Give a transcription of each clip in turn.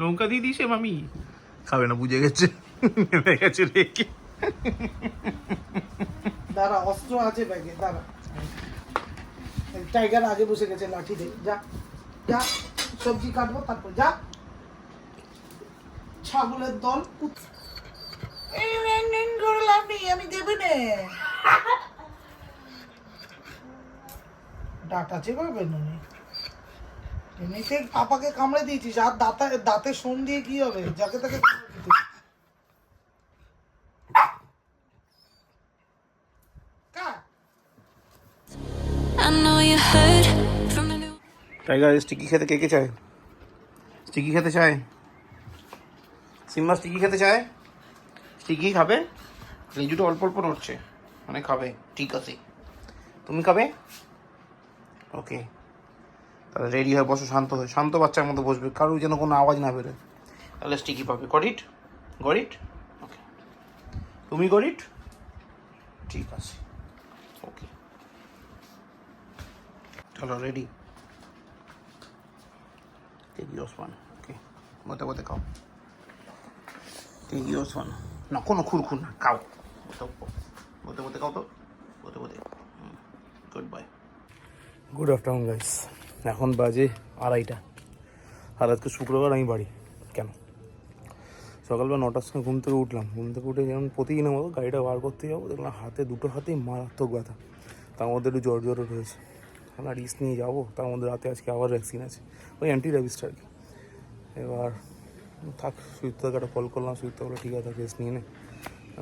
লঙ্কা দিয়ে দিয়েছে মামি, খাবে না, বুঝে গেছে, নেমে গেছে রেখে। দাঁড়া, অস্ত্র আছে ব্যাগে, দাঁড়া। টাইগার আগে বসে গেছে লাঠি দিয়ে। যা যা, সবজি কাটবো তারপর যা। ছাগলের দল আমি দেবে না। ডাটা চেপাবে না, এমনিতে পাপাকে কামড়ে দিয়েছিস, আর দাঁতে সোম দিয়ে কি হবে, যাকে তাকে টাইগার স্টিকি খেতে কে কে চায়? স্টিকি খেতে চায়? সিম্বা স্টিকি খেতে চায়? স্টিকি খাবে? লিজুটা অল্প অল্প নড়ছে, মানে খাবে, ঠিক আছে। তুমি খাবে? ওকে, তাহলে রেডি হয়ে বসো, শান্ত হয়ে, শান্ত বাচ্চার মতো বসবে, কারোর যেন কোনো আওয়াজ না বেরোয়, তাহলে স্টিকি পাবে। গরিট গরিট, ওকে। তুমি গরিট, ঠিক আছে, ওকে। চলো রেডি। টেক ইউর ওয়ান, ওকে। বতে বতে খাও, টেক ইউর ওয়ান। না কোনো খুরখুর না, খাও, বতে বতে খাও তো, বতে বতে। Good bye. Good afternoon guys, এখন বাজে 2:30, আর আজকে শুক্রবার, আমি বাড়ি। কেন? সকালবেলা 9টার সময় ঘুম থেকে উঠলাম, ঘুম থেকে উঠে যেমন প্রতিদিনের মতো গাড়িটা বার করতে যাবো, দেখলাম দুটো হাতেই মারাত্মক ব্যথা, তার মধ্যে একটু জ্বর রয়েছে। আমরা রিস্ক নিয়ে যাবো, তার মধ্যে রাতে আজকে আবার ভ্যাকসিন আছে, ওই অ্যান্টি র্যাবিসটা আর কি। এবার থাক, সুইফটকে একটা কল করলাম, সুইফটটা বলে ঠিক আছে রেস্ট নিয়ে নে।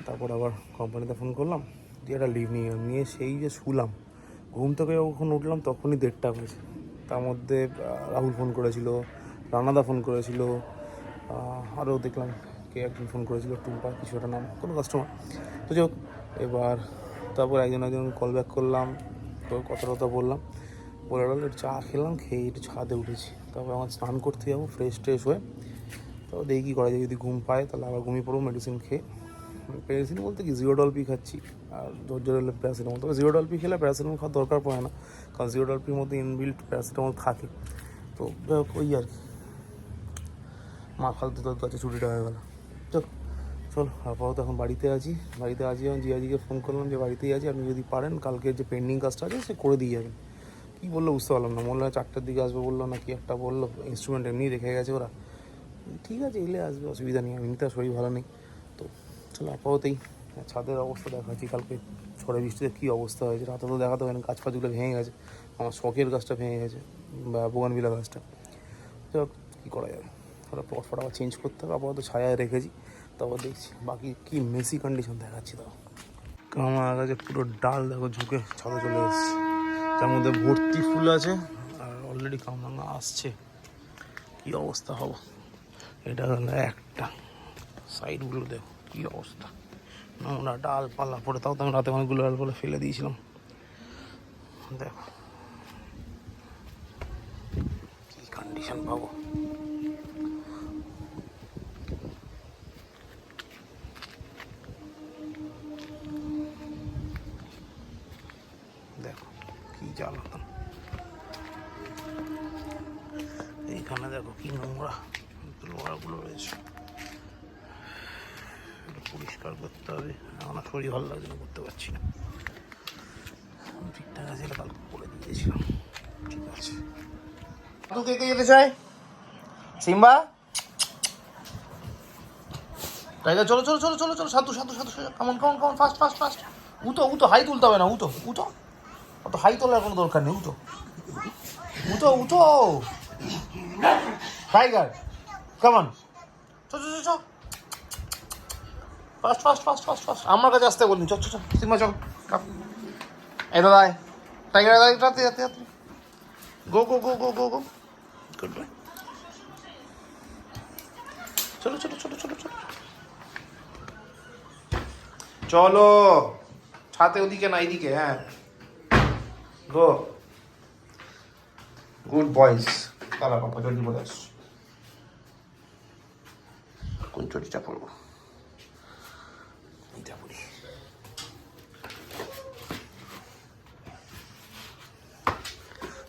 তারপর আবার কোম্পানিতে ফোন করলাম, দিয়ে একটা লিভ নিয়ে সেই যে শুলাম, ঘুম থেকে যখন উঠলাম তখনই 1:30 হয়েছে। তার মধ্যে রাহুল ফোন করেছিল, রানাদা ফোন করেছিল, আরও দেখলাম কে একজন ফোন করেছিল, টুম্পা কিছু একটা নাম, কোনো কাস্টমার। তো যাই হোক, এবার তারপর একজন কল ব্যাক করলাম, তো কথা বললাম, বলে একটু চা খেলাম, খেয়ে একটু ছাদে উঠেছি। তারপর আমার স্নান করতে যাবো, ফ্রেশ হয়ে। তো দেখি কী করা যায়, যদি ঘুম পায় তাহলে আবার ঘুমিয়ে পড়বো মেডিসিন খেয়ে। মেডিসিন বলতে কি, জিওডলপি খাচ্ছি, আর জ্বর হলে প্যারাসিটামল। তবে জিওডলপি খেলে প্যারাসিটামল খাওয়ার দরকার পড়ে না, কারণ জিওডলপির মধ্যে ইনবিল্ট প্যারাসিটামল থাকে। তো ওই আর কি, মা ফালতু তোর কাছে ছুটিটা হয়ে গেল। চল আপাতত এখন বাড়িতে আছি, যখন জিয়াজিকে ফোন করলাম যে বাড়িতেই আছি, আপনি যদি পারেন কালকে যে পেন্ডিং কাজটা আছে সে করে দিয়ে যাবেন। কী বললো বুঝতে পারলাম না, মনে হয় 4টার দিকে আসবে বললো, না কি একটা বললো, ইনস্ট্রুমেন্ট এমনি রেখে গেছে ওরা। ঠিক আছে, এলে আসবে, অসুবিধা নেই, এমনিতে শরীর ভালো নেই। তো চলো আপাততই ছাদের অবস্থা দেখাচ্ছি, কালকে ঝড়ে বৃষ্টিতে কী অবস্থা হয়েছে, রাতে তো দেখাতে হয় না, গাছ ফাছগুলো ভেঙে গেছে, আমার শখের গাছটা ভেঙে গেছে, বা বোগানভিলা গাছটা। তো কী করা যাবে, ওরা পট আবার চেঞ্জ করতে হবে, আপাতত ছায়ায় রেখেছি, তারপর দেখছি বাকি কী মেসি কন্ডিশন দেখাচ্ছি। তাও আমার কাছে পুরো ডাল দেখো ঝুঁকে ছাদে চলে এসেছে, তার মধ্যে ভর্তি ফুল আছে, আর অলরেডি কামরাঙা আসছে, কী অবস্থা হবো। এটা হলো একটা, সাইডগুলো দেখো কী অবস্থা, নোংরা ডালপালা পড়ে, তাও তো আমি রাতে অনেকগুলো ডালপালা ফেলে দিয়েছিলাম। দেখো কী কন্ডিশন পাবো। দেখো কী জ্বালাতন, এইখানে দেখো কী নোংরাগুলো রয়েছে, এটা পরিষ্কার করতে হবে। আমার শরীর ভালো লাগছে না, করতে পারছি না, ঠিকঠাক আছে, এটা কালকে করে দিয়েছিলাম। ঠিক আছে, তুই কে কে যেতে চায়? সিম্বা, টাইগার, চলো চলো চলো চলো চলো, সাধু কেমন ফাস্ট। উঠো, হাই তুলতে হবে না, উঠো, অত হাই তোলার কোনো দরকার নেই, উঠো টাইগার, কেমন, চ ফাস্ট, আমার কাছে আসতে বলিনি, চল সিম্বা চল, এই দাদা টাইগার, যাতে গো, গুড বাই। চলো চলো, ছাতে ওদিকে না এইদিকে, হ্যাঁ গো, গুড বয়েস। তালা পাপা জলদি বলে আস, কোন চটিটা পড়বো, এইটা পড়ি।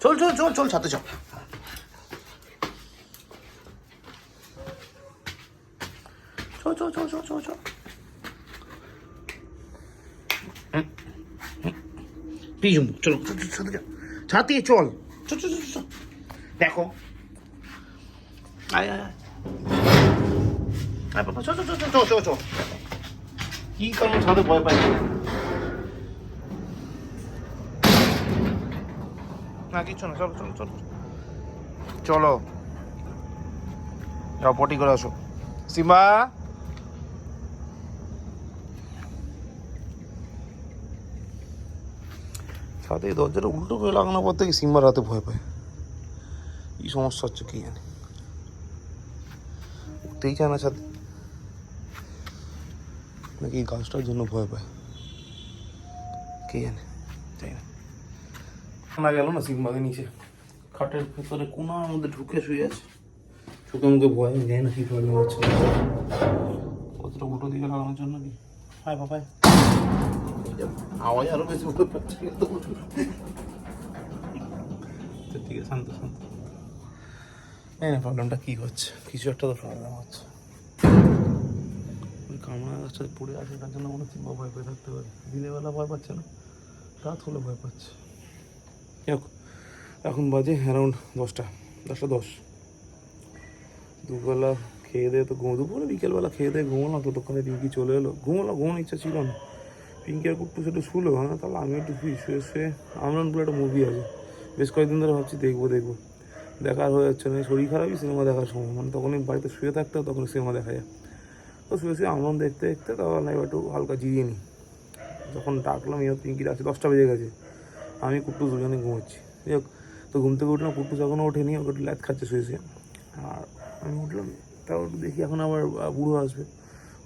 চল ছাতে চল। চ পিছু চলো ছাতি চল চ দেখো আয় বাবা চ কি কারণ ছাদে ভয় পাই না কিচ্ছু না চলো যাও পটি করে আসো সিম্বা ছাদে দরজাটা উল্টো করে লাগানোর পর থেকে সিম্বার রাতে ভয় পায় কি সমস্যা হচ্ছে কি জানি উঠতেই চায় না ছাদে নাকি গাছটার জন্য ভয় পায় কে জানে তাই না গেল না সিম্বাকে নিচে খাটের ভেতরে কোনার মধ্যে ঢুকে শুয়ে আছে চোখে মুখে ভয় নেয় না কি প্রবলেম হচ্ছে কতটা উল্টো দিকে লাগানোর জন্য কি হায় বাবাই আওয়াজ আরো বেশি উঠে পাচ্ছে ঠিক আছে শান্ত না প্রবলেমটা কি হচ্ছে কিছু একটা তো প্রবলেম হচ্ছে ওই কামড়া গাছটা পড়ে আছে তার জন্য মনে হচ্ছে ভয় পেয়ে থাকতে পারে দিনের বেলা ভয় পাচ্ছে না রাত হলে ভয় পাচ্ছে এখন বাজে অ্যারাউন্ড 10:10 দুপুরবেলা খেয়ে দিয়ে তো দুপুরে বিকেলবেলা খেয়ে দিয়ে ঘুমালাম ততক্ষণে পিঙ্কি চলে এলো ঘুমানোর ইচ্ছা ছিল না পিঙ্কি আর কুট্টু সেটা শুলো হ্যাঁ তাহলে আমি একটু শুয়ে আমরান বলে একটা মুভি আছে বেশ কয়েকদিন ধরে ভাবছি দেখবো দেখার হয়ে যাচ্ছে না শরীর খারাপই সিনেমা দেখার সময় মানে তখনই বাড়িতে শুয়ে থাকতে তখন সিনেমা দেখা যায় তো শুয়ে আমরান দেখতে তখন আমি একটু হালকা জিরিয়ে নিই যখন ডাকলাম এবার পিঙ্কি ডাকছে 10টা বেজে গেছে আমি কুট্টু দুজনে ঘুমোচ্ছি যাই হোক তো ঘুম থেকে উঠলাম কুট্টু যখনও ওঠেনি ওকে একটু ল্যাদ খাচ্ছে শুয়েছে আর আমি উঠলাম তাও একটু দেখি এখন আবার বুড়ো আসবে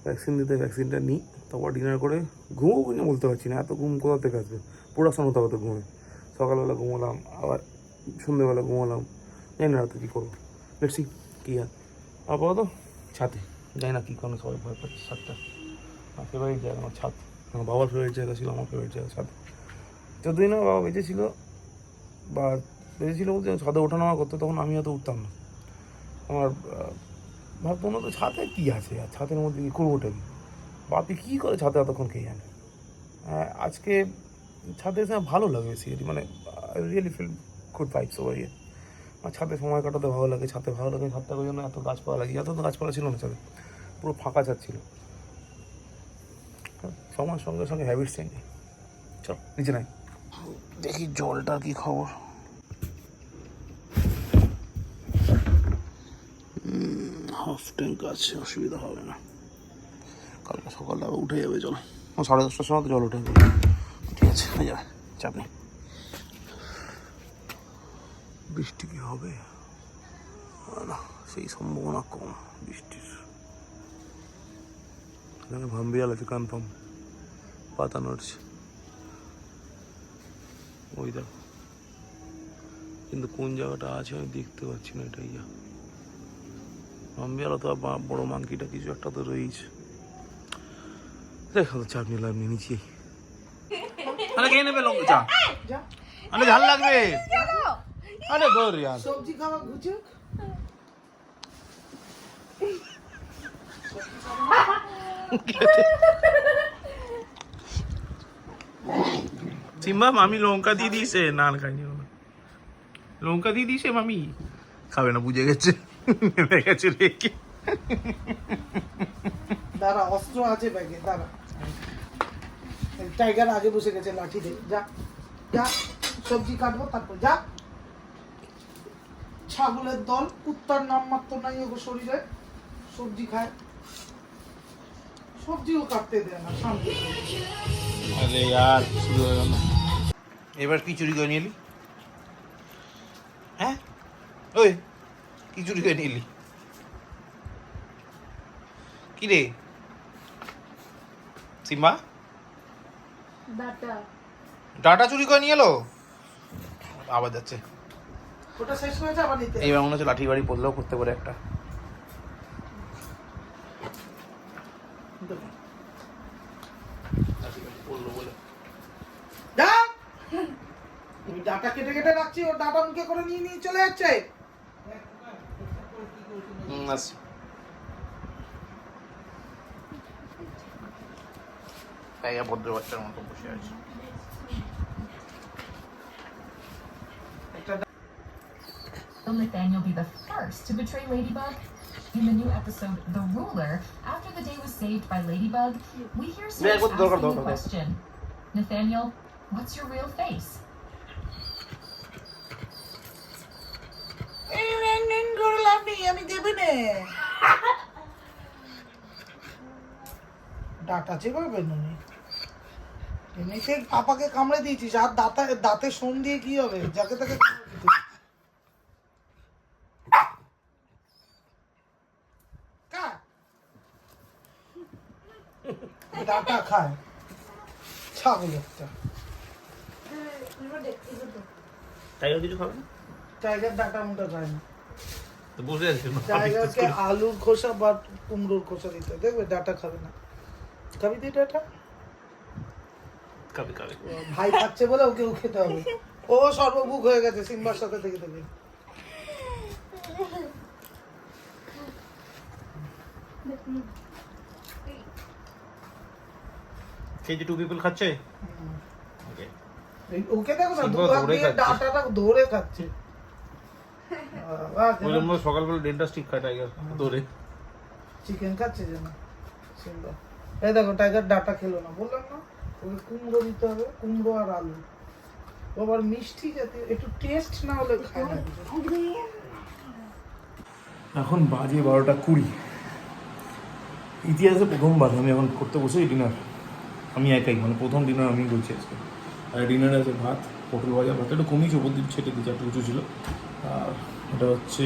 ভ্যাকসিনটা নিই তারপর ডিনার করে ঘুমও কিনে বলতে পারছি না এত ঘুম কোথা থেকে আসবে প্রোডাকশন হতে হতো ঘুমে সকালবেলা ঘুমোলাম আবার সন্ধ্যেবেলা ঘুমোলাম জানি না রাতে কী করবো দেখছি কী আর আপাতত ছাদে জানি না কী কারণে সবাই ভয় পাচ্ছে ছাদটা আমার ফেভারিট জায়গা আমার ছাদ আমার বাবার ফেভারিট জায়গা ছিল আমার ফেভারিট জায়গা ছাদ যতদিন না বাবা বেঁচেছিল বা বেঁচেছিল বলতে ছাদে ওঠা নামা করতো তখন আমি হয়তো উঠতাম না আমার ভাবতাম না তো ছাদে কী আছে আর ছাদের মধ্যে কী করবো ওটা কি বাপি কী করে ছাদে এতক্ষণ কে জানে আজকে ছাদে এসে ভালো লাগে বেসিক্যালি মানে really feel good vibes over here আমার ছাদে সময় কাটাতে ভালো লাগে ছাদে ভালো লাগে ছাদটা ওই জন্য এত গাছপালা লাগে এত তো গাছপালা ছিল না ছাদে পুরো ফাঁকা ছাদ ছিল সময়ের সঙ্গে সঙ্গে হ্যাবিটস চেঞ্জ চল নিচে নাই দেখি জলটার কি খবর হাফ ট্যাঙ্ক আছে অসুবিধা হবে না কালকে সকালে আবার উঠে যাবে জল 10:30টার সময় তো জল উঠে যাবে ঠিক আছে হয়ে যাবে চাপ নেই বৃষ্টি কি হবে না সেই সম্ভাবনা কম বৃষ্টির এখানে ভাম্বিয়াল আছে কনফার্ম পাতা নড়ছে ওই দেখো কিন্তু কোন জায়গাটা আছে আমি দেখতে পাচ্ছি না এটাই যা ভাম্বিয়াল তো বড় মাংকিটা কিছু একটা তো রয়েছে দেখো তো চাপ নিলাম নিচে আরে কে নেবে লঙ্কা চা আরে ঝাল লাগবে আরে ধর यार সবজি খাওয়া গুজুক সিম্বা মামি লঙ্কা দিয়ে দিয়েছে না খাইনি লঙ্কা দিয়ে দিয়েছে মামি খাবে না বুঝে গেছে নেমে গেছে রেখে দাঁড়া অস্ত্র আছে ব্যাগে দাঁড়া টাইগার আগে বসে গেছে লাঠি দিয়ে যা সবজি কাটবো তারপর যা ছাগলের দল কুত্তার নাম মাত্র নাই ওগো শরীরে সবজি খায় সবজিও কাটতে দেয় না শান্তি আরে यार শুরু হয়ে গেল এবার কি চুরি করে নিলি হ্যাঁ ওই কি চুরি করে নিলি কি রে সিম্বা ডাটা চুরি করে নিয়ে এলো আবার যাচ্ছে ওটা শেষ হয়ে যাবে নিতে এইবার মনে হচ্ছে লাঠি বাড়ি পড়লেও করতে পারে একটা আমি ডাটা কেটে কেটে রাখছি ও ডাটা মুখে করে নিয়ে চলে যাচ্ছে টাইগার ভদ্র বাচ্চার মতো বসে আছে। Will Nathaniel be the first to betray Ladybug? In the new episode, The Ruler, after the day was saved by Ladybug, we hear Snakes asking the question, Nathaniel, what's your real face? আমি দেবে না data চেপাবেন উনি এমনিতে পাপাকে কামড়ে দিয়েছিস আর দাঁতে সোম দিয়ে কি হবে যাকে তাকে ডাটা খায় ছাগল একটা টাইগার কিছু খাবে না? টাইগার ডাটা মোটা খায় না তো বসে আছে টাইগারকে আলুর খোসা বা কুমড়োর খোসা দিতে দেখবে ডাটা খাবে না খাবি তুই ডাটা খাবে খাবে। ভাই খাচ্ছে বলে ওকে খেতে হবে ও সর্বভুক হয়ে গেছে সিম্বার সাথে থেকে থেকে কেজি 2 পিপল খাচ্ছে। ওকে ওকে দেখো না সিম্বা দুধ ধরে দিয়ে খাচ্ছে। ডাটাটা ধরে খাচ্ছে ওই জন্য সকালবেলা ডেন্টাস্টিক খায় টাইগার ধরে। চিকেন খাচ্ছে যেন সিম্বা এই দেখো টাইগার ডাটা খেলো না বললাম না ওকে কুমড়ো দিতে হবে কুমড়ো আর আলু ও আবার মিষ্টি জাতীয় একটু টেস্ট না হলে খায় না এখন বাজে 12:20। ইতিহাসে প্রথমবার আমি এখন করতে বসে ডিনার আমি একাই, মানে প্রথম ডিনার আমি করছি আজকে। আর ডিনারে আছে ভাত, পটল ভাজা, ভাত একটু কমিয়েছে ওপর দিন ছেটে দিয়েছে, একটু উঁচু ছিল। আর এটা হচ্ছে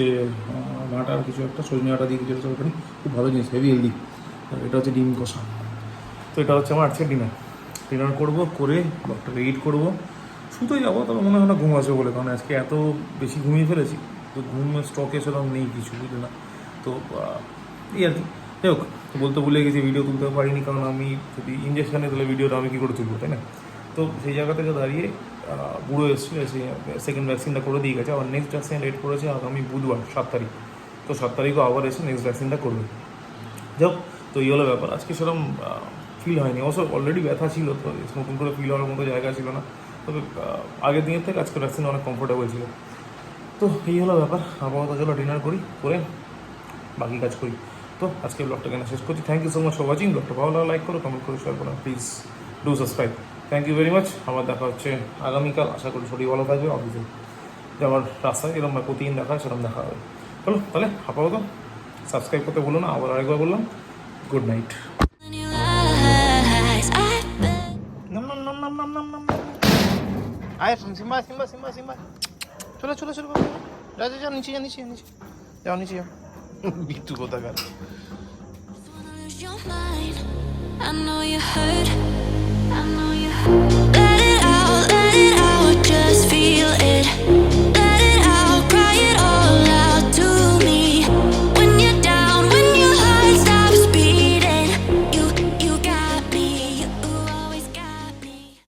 ডাঁটা আর কিছু একটা সজনে আটা দিয়ে কিছু তরকারি, খুব ভালো জিনিস, হেভি হেলদি। আর এটা হচ্ছে ডিম কষা। তো এটা হচ্ছে আমার আজকে ডিনার করবো, করে ডক্টরকে এডিট করবো, শুতে যাবো। তবে মনে হয় না ঘুম আসবে বলে, কারণ আজকে এত বেশি ঘুমিয়ে ফেলেছি, তো ঘুমের স্টকে সেরকম নেই কিছু, বুঝলে না। তো এই আর কি, যাই হোক, বলতে ভুলে গেছি ভিডিও তুলতে পারিনি, কারণ আমি যদি ইঞ্জেকশানে তাহলে ভিডিওটা আমি কী করে তুলবো, তাই না? তো সেই জায়গা থেকে দাঁড়িয়ে বুড়ো এসেছিলো, এসে সেকেন্ড ভ্যাকসিনটা করে দিয়ে গেছে। আবার নেক্সট ভ্যাকসিন রেট করেছে আগামী বুধবার 7 তারিখ। তো 7 তারিখও আবার এসে নেক্সট ভ্যাকসিনটা করবে। যাই হোক, তো এই হলো ব্যাপার। আজকে সেরকম ফিল হয়নি, অবশ্য অলরেডি ব্যথা ছিল, তো নতুন করে ফিল হওয়ার মতো জায়গা ছিল না। তবে আগের দিনের থেকে আজকে ভ্যাকসিন অনেক কমফোর্টেবল ছিল। তো এই হলো ব্যাপার। আপাতত চলো ডিনার করি, করে বাকি কাজ করি। তো আজকে ব্লগটা কেন শেষ করছি। Thank you so much for watching. ব্লগটা ভালো লাগলে লাইক করো, কমেন্ট করে শেয়ার করো, please do subscribe. Thank you very much. আবার দেখা হচ্ছে আগামীকাল। আশা করি শরীর ভালো থাকবে, অফিসে যাওয়ার রাস্তায় এরকম প্রতিদিন দেখা হয়, সেরকম দেখা হবে। চলো তাহলে আপাতত সাবস্ক্রাইব করতে বলো না, আবার আরেকবার বললাম, গুড নাইট। আয় সিম্বা সিম্বা সিম্বা সিম্বা, চলো চলো চলো, যা যা যা, নিচে যা, নিচে নিচে যাও, নিচে যাও। বিট্টু কোথাকার। I know you heard